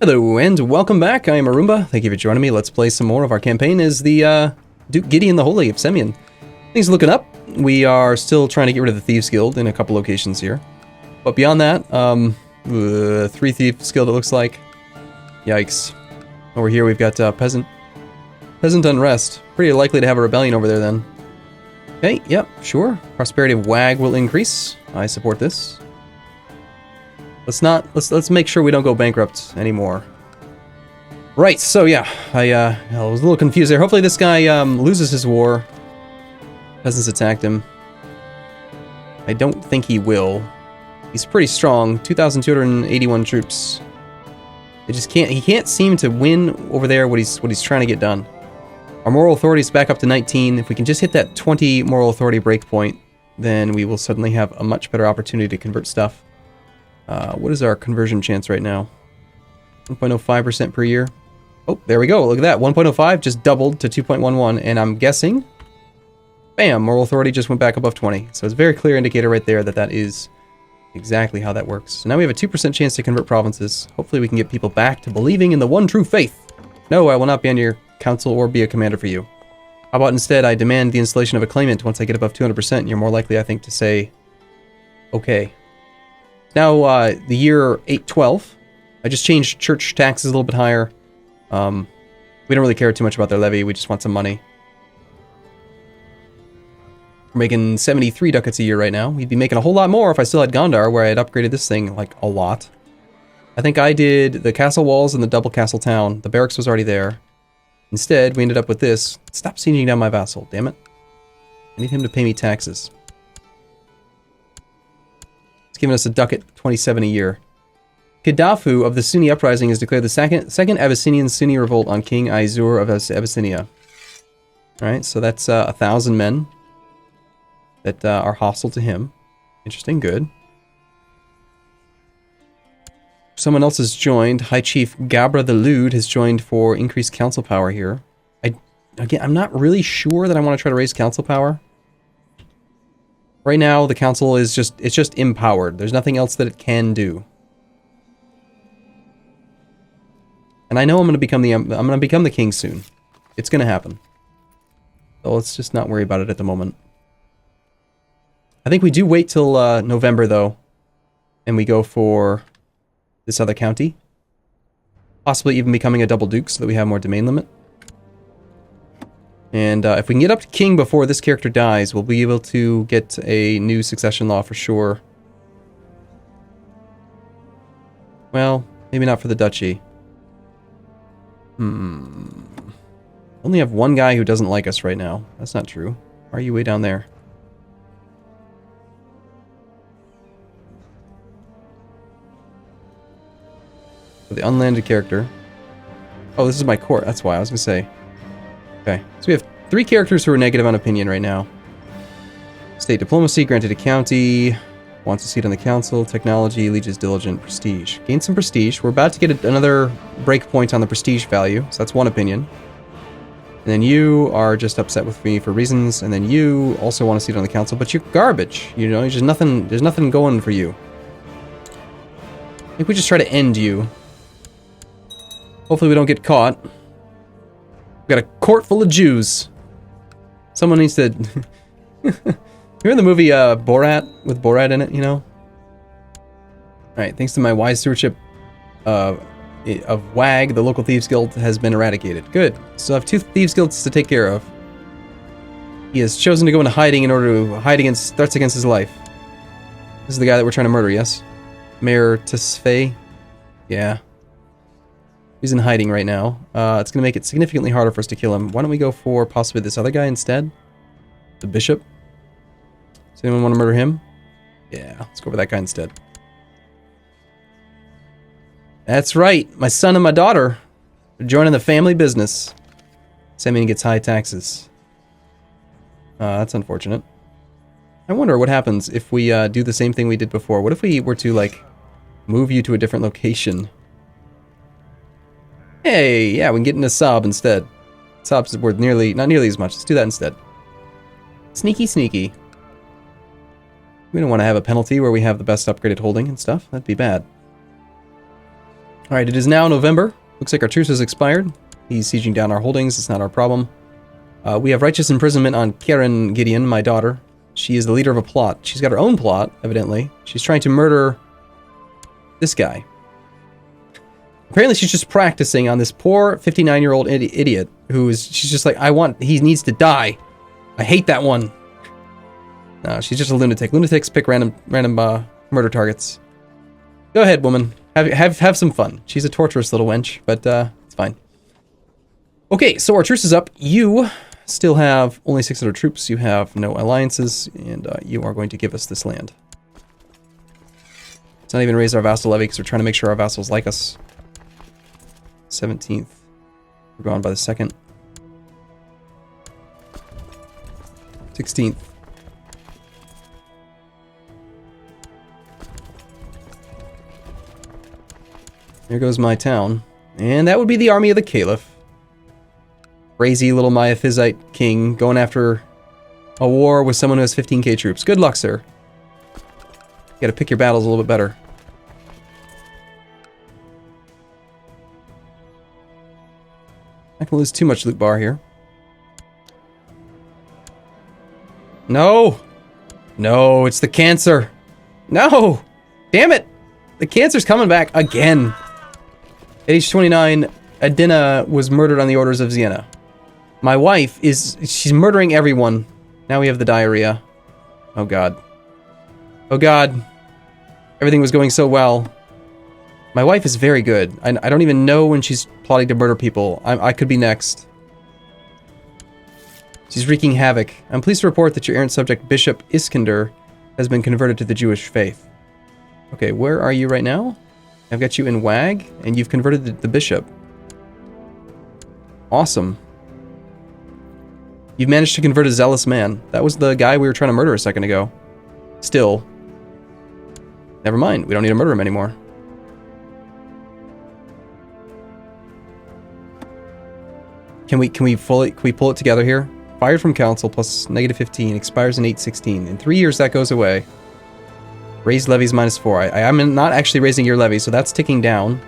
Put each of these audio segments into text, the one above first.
Hello and welcome back. I am Arumba. Thank you for joining me. Let's play some more of our campaign as the Duke Gideon the Holy of Semyon. Things are looking up. We are still trying to get rid of the Thieves Guild in a couple locations here. But beyond that, 3 Thieves Guild it looks like. Yikes. Over here we've got Peasant Unrest. Pretty likely to have a rebellion over there then. Okay, yep, sure. Prosperity of WAG will increase. I support this. Let's make sure we don't go bankrupt anymore. Right, so yeah, I was a little confused there. Hopefully this guy loses his war. Peasants attacked him. I don't think he will. He's pretty strong, 2,281 troops. He can't seem to win over there what he's trying to get done. Our moral authority is back up to 19. If we can just hit that 20 moral authority breakpoint, then we will suddenly have a much better opportunity to convert stuff. What is our conversion chance right now? 1.05% per year. Oh, there we go. Look at that. 1.05 just doubled to 2.11. And I'm guessing, bam, moral authority just went back above 20. So it's a very clear indicator right there that that is exactly how that works. So now we have a 2% chance to convert provinces. Hopefully we can get people back to believing in the one true faith. No, I will not be on your council or be a commander for you. How about instead I demand the installation of a claimant once I get above 200%. You're more likely, I think, to say, okay. Now, the year 812, I just changed church taxes a little bit higher. We don't really care too much about their levy, we just want some money. We're making 73 ducats a year right now. We'd be making a whole lot more if I still had Gondar, where I had upgraded this thing, like, a lot. I think I did the castle walls and the double castle town. The barracks was already there. Instead, we ended up with this. Stop sieging down my vassal, damn it. I need him to pay me taxes. It's giving us a ducat 27 a year. Gaddafi of the Sunni uprising has declared the second Abyssinian Sunni revolt on King Aizur of Abyssinia. Alright, so that's 1,000 men that are hostile to him. Interesting, good. Someone else has joined. High Chief Gabra the Lewd has joined for increased council power here. I'm not really sure that I want to try to raise council power. Right now, the council is just empowered. There's nothing else that it can do. And I know I'm going to become the king soon. It's going to happen. So let's just not worry about it at the moment. I think we do wait till November though, and we go for this other county. Possibly even becoming a double duke so that we have more domain limit. And if we can get up to king before this character dies, we'll be able to get a new succession law for sure. Well, maybe not for the duchy. Only have one guy who doesn't like us right now. That's not true. Why are you way down there? For the unlanded character. Oh, this is my court. That's why I was going to say. Okay, so we have 3 characters who are negative on opinion right now. State diplomacy, granted a county, wants a seat on the council, technology, lieges diligent, prestige. Gain some prestige. We're about to get another breakpoint on the prestige value, so that's one opinion. And then you are just upset with me for reasons, and then you also want a seat on the council, but you're garbage. You know, there's nothing going for you. I think we just try to end you. Hopefully we don't get caught. We've got a court full of Jews. Someone needs to... Remember the movie Borat, with Borat in it, you know? Alright, thanks to my wise stewardship of WAG, the local Thieves Guild has been eradicated. Good. So I have 2 Thieves Guilds to take care of. He has chosen to go into hiding in order to hide against threats against his life. This is the guy that we're trying to murder, yes? Mayor Tesfaye? Yeah. He's in hiding right now. It's going to make it significantly harder for us to kill him. Why don't we go for possibly this other guy instead? The bishop? Does anyone want to murder him? Yeah, let's go for that guy instead. That's right. My son and my daughter are joining the family business. Semyon gets high taxes. That's unfortunate. I wonder what happens if we do the same thing we did before. What if we were to, like, move you to a different location? Hey, yeah, we can get into Saab instead. Saab's worth not nearly as much. Let's do that instead. Sneaky, sneaky. We don't want to have a penalty where we have the best upgraded holding and stuff. That'd be bad. Alright, it is now November. Looks like our truce has expired. He's sieging down our holdings. It's not our problem. We have righteous imprisonment on Karen Gideon, my daughter. She is the leader of a plot. She's got her own plot, evidently. She's trying to murder this guy. Apparently she's just practicing on this poor 59-year-old idiot she's just like, he needs to die. I hate that one. No, she's just a lunatic. Lunatics pick random murder targets. Go ahead, woman. Have some fun. She's a torturous little wench, but it's fine. Okay, so our truce is up. You still have only 600 troops. You have no alliances, and you are going to give us this land. Let's not even raise our vassal levy because we're trying to make sure our vassals like us. 17th. We're going by the 2nd. 16th. Here goes my town. And that would be the army of the Caliph. Crazy little Miaphysite king going after a war with someone who has 15k troops. Good luck, sir. You gotta pick your battles a little bit better. I can lose too much loot bar here. No! No, it's the cancer! No! Damn it! The cancer's coming back again! At age 29, Adina was murdered on the orders of Sienna. My wife she's murdering everyone. Now we have the diarrhea. Oh god. Oh god. Everything was going so well. My wife is very good. I don't even know when she's plotting to murder people. I could be next. She's wreaking havoc. I'm pleased to report that your errant subject, Bishop Iskander, has been converted to the Jewish faith. Okay, where are you right now? I've got you in Wag, and you've converted the bishop. Awesome. You've managed to convert a zealous man. That was the guy we were trying to murder a second ago. Still. Never mind, we don't need to murder him anymore. Can we pull it together here? Fired from council plus -15, expires in 8/16. In 3 years that goes away. Raise levies -4. I'm not actually raising your levy, so that's ticking down.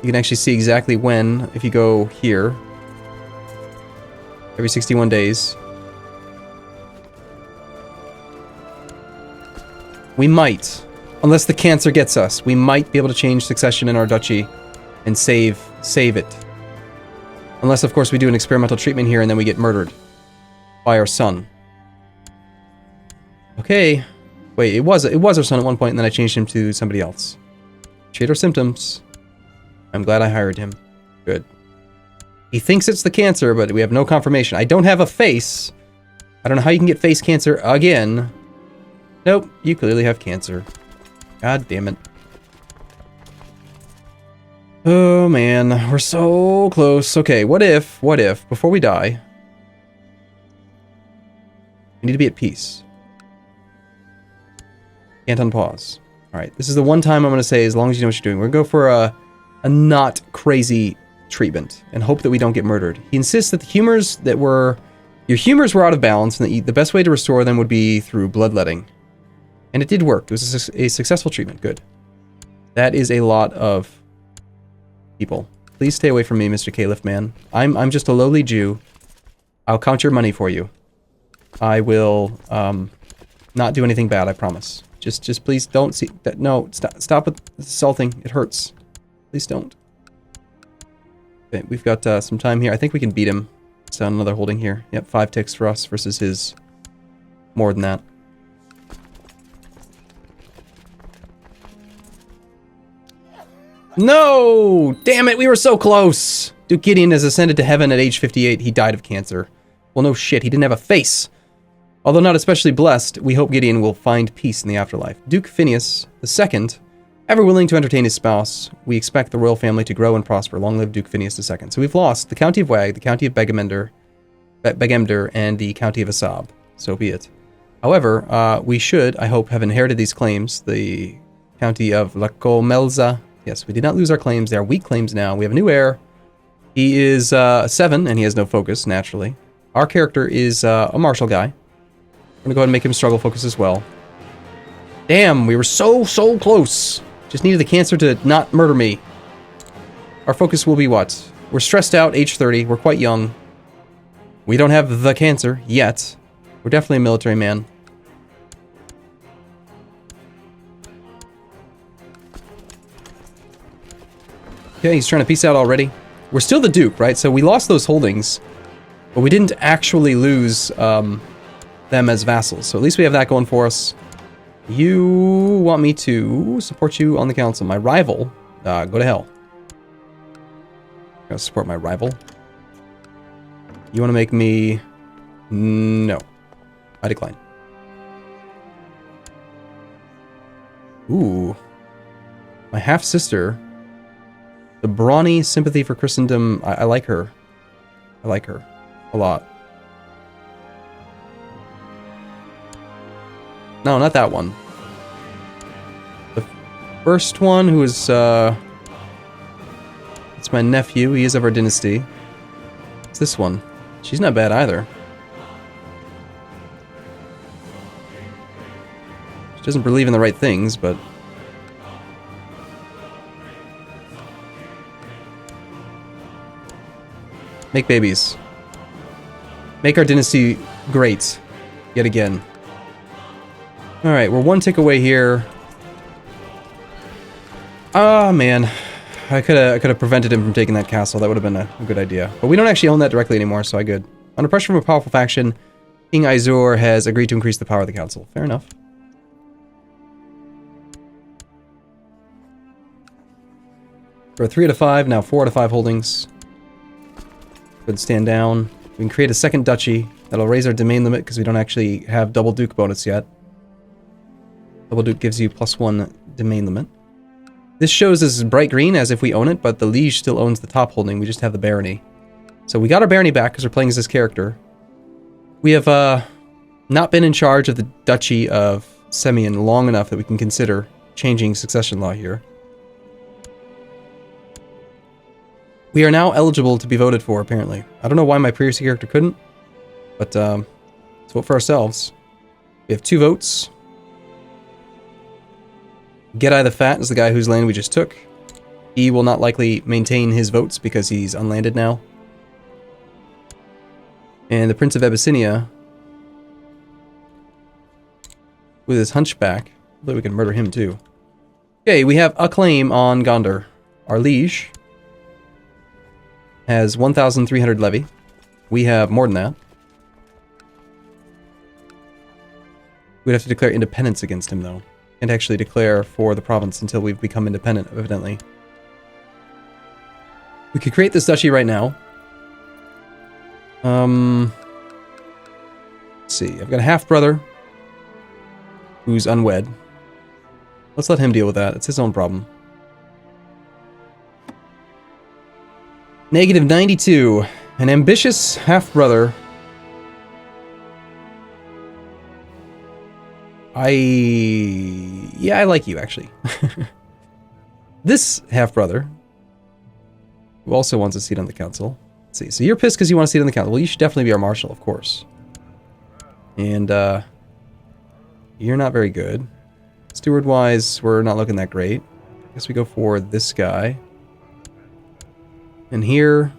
You can actually see exactly when, if you go here. Every 61 days. We might, unless the cancer gets us, we might be able to change succession in our duchy and save it. Unless, of course, we do an experimental treatment here and then we get murdered by our son. Okay. Wait, it was our son at one point, and then I changed him to somebody else. Treat our symptoms. I'm glad I hired him. Good. He thinks it's the cancer, but we have no confirmation. I don't have a face. I don't know how you can get face cancer again. Nope, you clearly have cancer. God damn it. Oh man, we're so close. Okay, what if, before we die, we need to be at peace. Can't unpause. Alright, this is the one time I'm going to say, as long as you know what you're doing, we're going to go for a not crazy treatment and hope that we don't get murdered. He insists that the humors that your humors were out of balance and that the best way to restore them would be through bloodletting. And it did work. It was a successful treatment. Good. That is a lot of people. Please stay away from me, Mr. Caliph man. I'm just a lowly Jew. I'll count your money for you. I will not do anything bad, I promise. Just please don't see that. No, stop with insulting. It hurts. Please don't. Okay, we've got some time here. I think we can beat him. It's on another holding here. Yep, 5 ticks for us versus his more than that. No! Damn it, we were so close! Duke Gideon has ascended to heaven at age 58. He died of cancer. Well, no shit, he didn't have a face. Although not especially blessed, we hope Gideon will find peace in the afterlife. Duke Phineas II, ever willing to entertain his spouse, we expect the royal family to grow and prosper. Long live Duke Phineas II. So we've lost the county of Wag, the county of Begemder, and the county of Asab. So be it. However, we should, I hope, have inherited these claims. The county of Lacomelza. Yes, we did not lose our claims. They are weak claims now. We have a new heir. He is 7, and he has no focus, naturally. Our character is a martial guy. I'm gonna go ahead and make him struggle focus as well. Damn, we were so close. Just needed the cancer to not murder me. our focus will be what? We're stressed out, age 30, we're quite young. We don't have the cancer, yet. We're definitely a military man. Okay, he's trying to peace out already. We're still the Duke, right? So we lost those holdings, but we didn't actually lose them as vassals. So at least we have that going for us. You want me to support you on the council. My rival, go to hell. Gotta support my rival. You want to make me... No. I decline. Ooh. My half-sister... The brawny sympathy for Christendom, I like her. I like her a lot. No, not that one. The first one, who is, it's my nephew, he is of our dynasty. It's this one. She's not bad either. She doesn't believe in the right things, but... Make babies. Make our dynasty great. Yet again. Alright, we're one tick away here. Ah, man. I could have prevented him from taking that castle. That would have been a good idea. But we don't actually own that directly anymore, so I good. Under pressure from a powerful faction, King Izur has agreed to increase the power of the council. Fair enough. We're 3 out of 5, now 4 out of 5 holdings. Could stand down. We can create a second duchy. That'll raise our domain limit because we don't actually have double duke bonus yet. Double duke gives you +1 domain limit. This shows as bright green as if we own it, but the liege still owns the top holding. We just have the barony. So we got our barony back because we're playing as this character. We have not been in charge of the duchy of Semyon long enough that we can consider changing succession law here. We are now eligible to be voted for, apparently. I don't know why my previous character couldn't, but let's vote for ourselves. We have 2 votes. Gedai the Fat is the guy whose land we just took. He will not likely maintain his votes because he's unlanded now. And the Prince of Abyssinia, with his hunchback, although we can murder him too. Okay, we have a claim on Gondar. Our liege has 1,300 levy. We have more than that. We'd have to declare independence against him, though. Can't actually declare for the province until we've become independent, evidently. We could create this duchy right now. Let's see. I've got a half-brother who's unwed. Let's let him deal with that. It's his own problem. Negative 92. An ambitious half-brother. Yeah, I like you, actually. This half-brother, who also wants a seat on the council. Let's see, so you're pissed because you want a seat on the council. Well, you should definitely be our marshal, of course. And, you're not very good. Steward-wise, we're not looking that great. I guess we go for this guy. And here,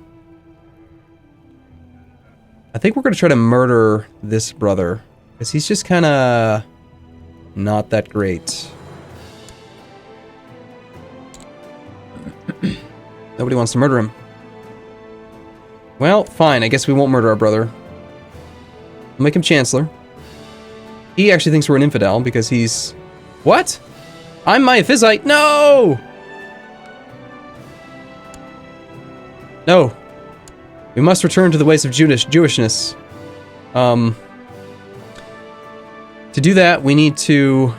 I think we're going to try to murder this brother, because he's just kind of not that great. Nobody wants to murder him. Well, fine, I guess we won't murder our brother. We'll make him Chancellor. He actually thinks we're an infidel, because he's... What? I'm Miaphysite? No! No. We must return to the ways of Jewishness. To do that, we need to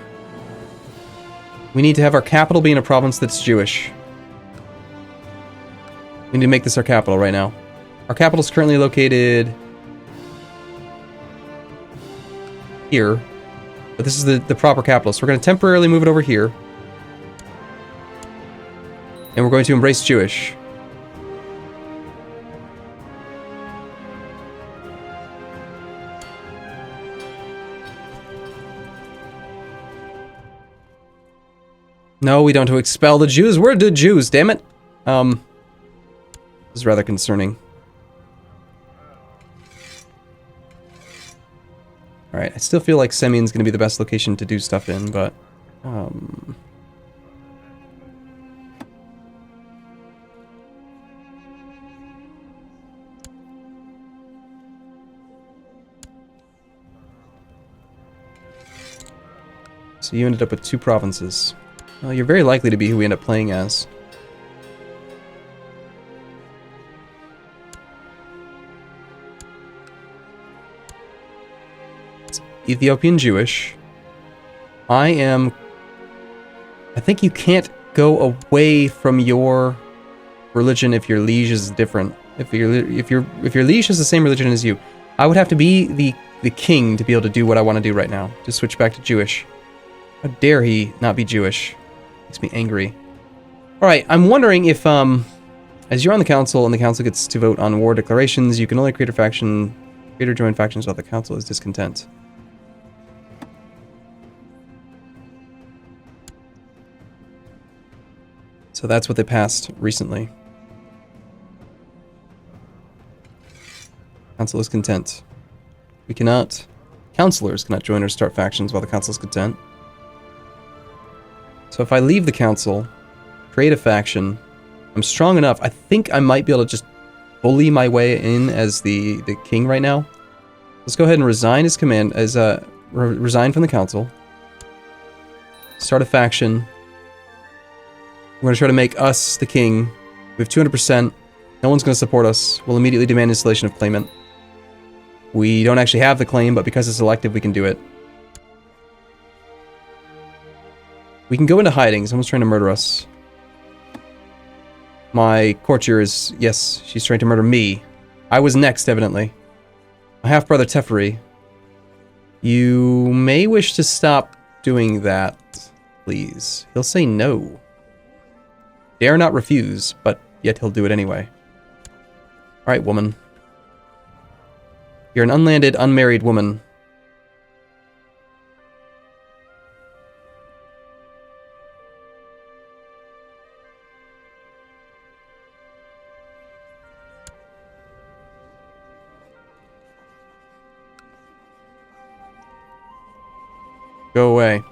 have our capital be in a province that's Jewish. We need to make this our capital right now. Our capital is currently located here, but this is the proper capital, so we're going to temporarily move it over here. And we're going to embrace Jewish. No, we don't have to expel the Jews. We're the Jews, damn it. This is rather concerning. Alright, I still feel like Semyon's going to be the best location to do stuff in, but... So you ended up with 2 provinces. Well, you're very likely to be who we end up playing as. It's Ethiopian Jewish. I think you can't go away from your religion if your liege is different. If your liege has the same religion as you, I would have to be the king to be able to do what I want to do right now. To switch back to Jewish. How dare he not be Jewish? Makes me angry. Alright, I'm wondering if, as you're on the council and the council gets to vote on war declarations, you can only create or join factions while the council is discontent. So that's what they passed recently. Council is content. Councilors cannot join or start factions while the council is content. So if I leave the council, create a faction, I'm strong enough, I think I might be able to just bully my way in as the king right now. Let's go ahead and resign his command, resign from the council. Start a faction. We're going to try to make us the king. We have 200%. No one's going to support us. We'll immediately demand installation of claimant. We don't actually have the claim, but because it's elective, we can do it. We can go into hiding. Someone's trying to murder us. My courtier is... Yes, she's trying to murder me. I was next, evidently. My half-brother Teferi. You may wish to stop doing that, please. He'll say no. Dare not refuse, but yet he'll do it anyway. Alright, woman. You're an unlanded, unmarried woman. Go away.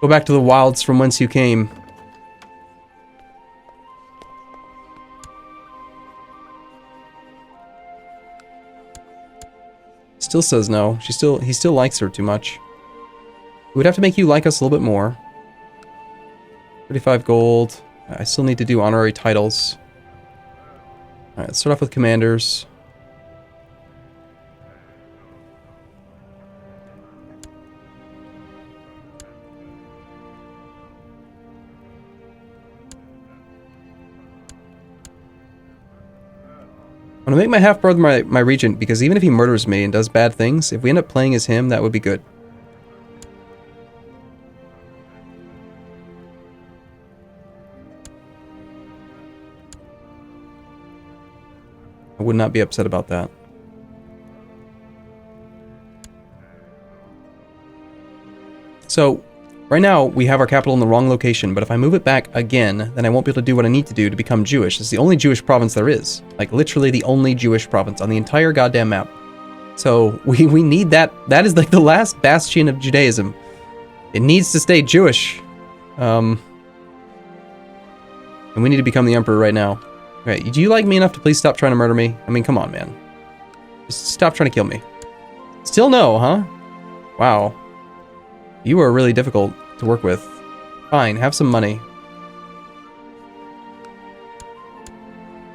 Go back to the wilds from whence you came. Still says no. He still likes her too much. We would have to make you like us a little bit more. 35 gold. I still need to do honorary titles. Alright, let's start off with commanders. I'm gonna make my half-brother my regent, because even if he murders me and does bad things, if we end up playing as him, that would be good. I would not be upset about that. So, right now, we have our capital in the wrong location, but if I move it back again, then I won't be able to do what I need to do to become Jewish. It's the only Jewish province there is. Like, literally the only Jewish province on the entire goddamn map. So, we need that. That is like the last bastion of Judaism. It needs to stay Jewish. And we need to become the emperor right now. Okay, do you like me enough to please stop trying to murder me? I mean, come on, man. Just stop trying to kill me. Still no, huh? Wow. You are really difficult to work with. Fine, have some money.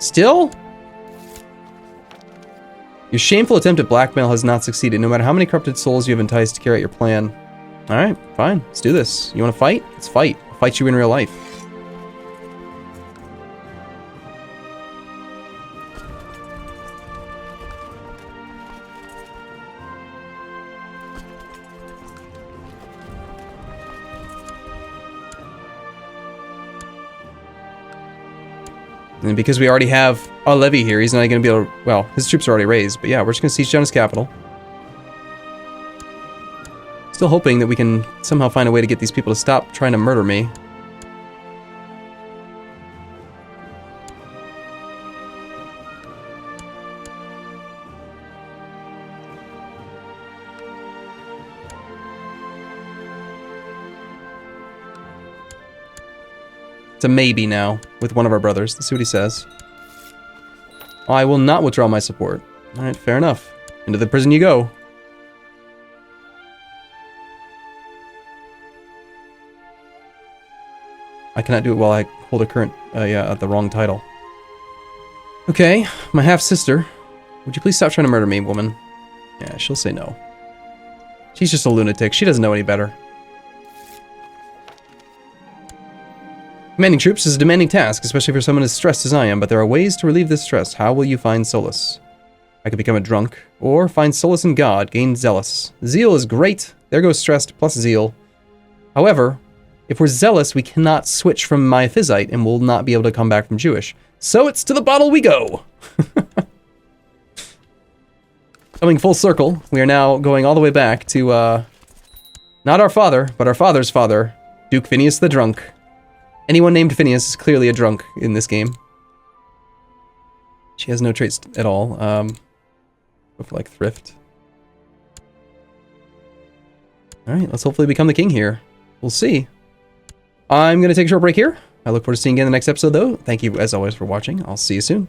Still? Your shameful attempt at blackmail has not succeeded, no matter how many corrupted souls you have enticed to carry out your plan. Alright, fine, let's do this. You want to fight? Let's fight. I'll fight you in real life. And because we already have a levy here, he's not going to be able to... Well, his troops are already raised, but yeah, we're just going to siege down his capital. Still hoping that we can somehow find a way to get these people to stop trying to murder me. It's a maybe now with one of our brothers. Let's see what he says. I will not withdraw my support. Alright, fair enough. Into the prison you go. I cannot do it while I hold a current, the wrong title. Okay, my half-sister. Would you please stop trying to murder me, woman? Yeah, she'll say no. She's just a lunatic. She doesn't know any better. Commanding troops is a demanding task, especially for someone as stressed as I am, but there are ways to relieve this stress. How will you find solace? I could become a drunk, or find solace in God, gain zealous. Zeal is great. There goes stressed plus zeal. However, if we're zealous, we cannot switch from Miaphysite and will not be able to come back from Jewish. So it's to the bottle we go! Coming full circle, we are now going all the way back to, not our father, but our father's father, Duke Phineas the Drunk. Anyone named Phineas is clearly a drunk in this game. She has no traits at all. Go for, like, thrift. Alright, let's hopefully become the king here. We'll see. I'm going to take a short break here. I look forward to seeing you in the next episode, though. Thank you, as always, for watching. I'll see you soon.